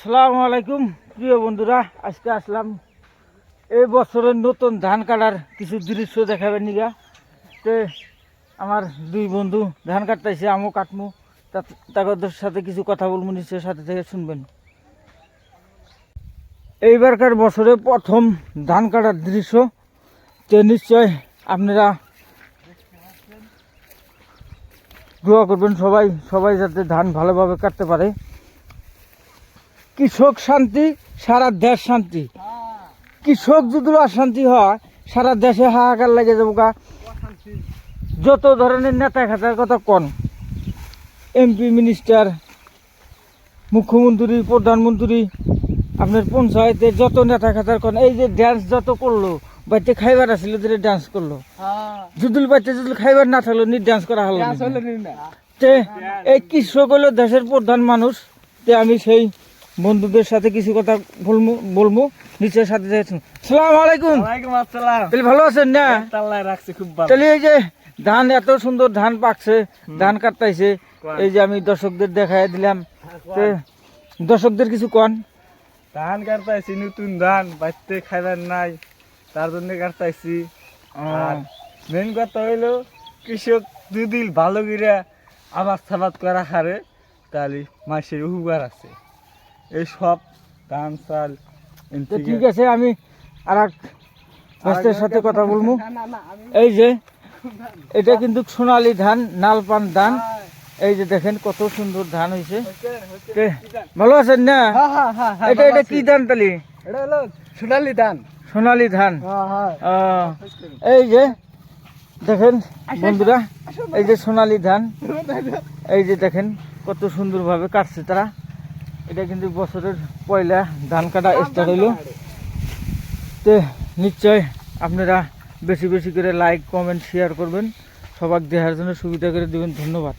আসসালামু আলাইকুম প্রিয় বন্ধুরা, আজকে আসলাম এই বছরের নতুন ধান কাটার কিছু দৃশ্য দেখাবেন নিগা। তো আমার দুই বন্ধু ধান কাটতেছে, আমিও কাটমু, তাদের সাথে কিছু কথা বলবো, নিশ্চয় সাথে থেকে শুনবেন। এইবারকার বছরে প্রথম ধান কাটার দৃশ্য, তো নিশ্চয় আপনারা দোয়া করবেন সবাই যাতে ধান ভালোভাবে কাটতে পারে। কৃষক শান্তি, সারা দেশ শান্তি। কৃষক যদি অশান্তি হয়, সারা দেশে হাহাকার লেগে যাবো গা। যত ধরনের নেতা খাতার কথা কন, এমপি, মিনিস্টার, মুখ্যমন্ত্রী, প্রধানমন্ত্রী, আপনার পঞ্চায়েতের যত নেতা খাতার কন, এই যে ড্যান্স যত করলো, বাড়িতে খাইবার আসছিল যে ড্যান্স করলো, যদুল বাড়িতে যদি খাইবার না থাকলো নি ড্যান্স করা হলো। তে এই কৃষক হলো দেশের প্রধান মানুষ। তে আমি সেই বন্ধুদের সাথে কিছু কথা বলবো নিচের সাথে। সালাম আলাইকুম। তাহলে ভালো আছেন না? তাহলে এই যে ধান, এত সুন্দর ধান পাকছে, ধান কাটতেছে, এই যে আমি দর্শকদের দেখাই দিলাম। দর্শকদের কিছু কন। ধান কাটতেছি, নতুন ধান বাড়িতে খাইবার নাই, তার জন্য কাটতেছি। আর মেন কথা হইলো কৃষক যদি ভালো করে আবাদ সাবাদ করা হারে, তাহলে মাসের উপকার আছে। এই সব ধান চাল ঠিক আছে, আমি আর এক মাস্টারের সাথে কথা বলবো। এই যে এটা কিন্তু সোনালী ধান, নালপান ধান। এই যে দেখেন কত সুন্দর ধান হয়েছে। ভালো আছেন না? এটা কি ধান তালি? এটা হলো সোনালী ধান। সোনালী ধান। এই যে দেখেন বন্ধুরা, এই যে সোনালী ধান, এই যে দেখেন কত সুন্দরভাবে কাটছে তারা। এটা কিন্তু বছরের পয়লা ধান কাটা স্টার্ট হইল। তো নিশ্চয় আপনারা বেশি বেশি করে লাইক, কমেন্ট, শেয়ার করবেন, সবার দেখার জন্য সুবিধা করে দেবেন। ধন্যবাদ।